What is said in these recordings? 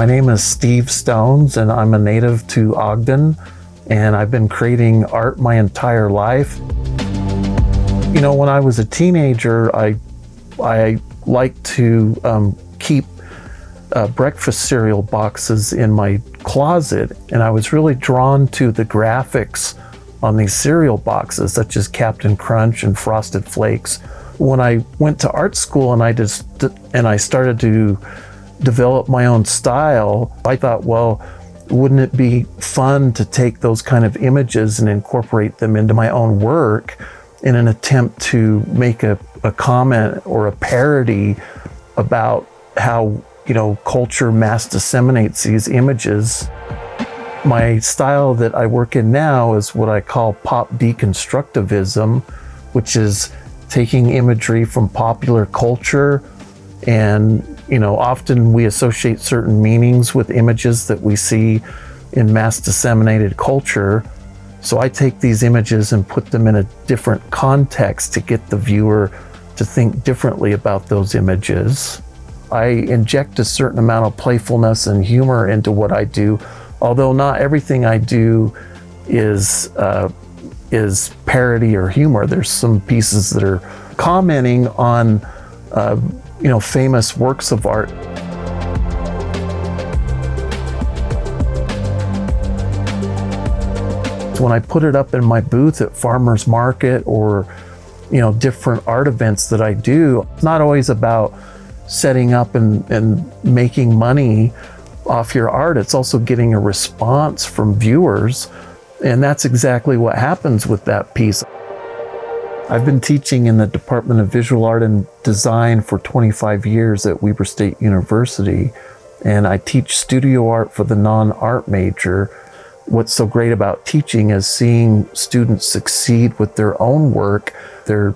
My name is Steve Stones, and I'm a native to Ogden, and I've been creating art my entire life. You know, when I was a teenager, I liked to keep breakfast cereal boxes in my closet, and I was really drawn to the graphics on these cereal boxes, such as Captain Crunch and Frosted Flakes. When I went to art school and I started to develop my own style, I thought, well, wouldn't it be fun to take those kind of images and incorporate them into my own work in an attempt to make a comment or a parody about how, you know, culture mass disseminates these images. My style that I work in now is what I call pop deconstructivism, which is taking imagery from popular culture, and, you know, often we associate certain meanings with images that we see in mass disseminated culture. So I take these images and put them in a different context to get the viewer to think differently about those images. I inject a certain amount of playfulness and humor into what I do, although not everything I do is parody or humor. There's some pieces that are commenting on you know, famous works of art. When I put it up in my booth at farmers market or, you know, different art events that I do, it's not always about setting up and making money off your art. It's also getting a response from viewers, and that's exactly what happens with that piece. I've been teaching in the Department of Visual Art and Design for 25 years at Weber State University, and I teach studio art for the non-art major. What's so great about teaching is seeing students succeed with their own work. They're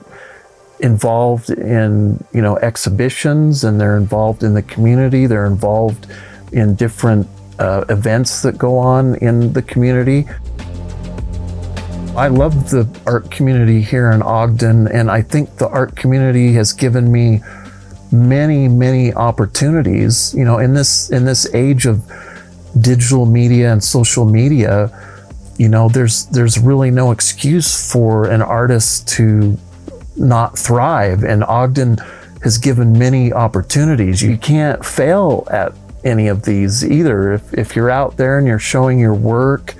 involved in, you know, exhibitions, and they're involved in the community. They're involved in different events that go on in the community. I love the art community here in Ogden, and I think the art community has given me many opportunities. You know, in this age of digital media and social media, you know, there's really no excuse for an artist to not thrive, and Ogden has given many opportunities. You can't fail at any of these either. If you're out there and you're showing your work,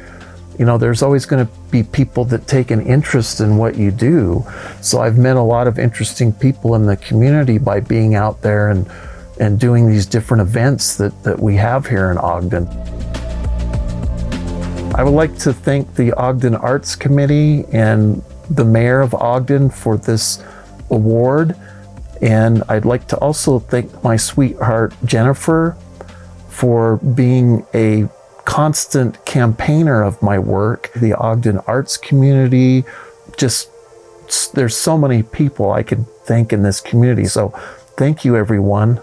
you know, there's always going to be people that take an interest in what you do. So I've met a lot of interesting people in the community by being out there and doing these different events that we have here in Ogden. I would like to thank the Ogden Arts Committee and the Mayor of Ogden for this award. And I'd like to also thank my sweetheart, Jennifer, for being a constant campaigner of my work. The Ogden arts community, just, there's so many people I could thank in this community. So thank you, everyone.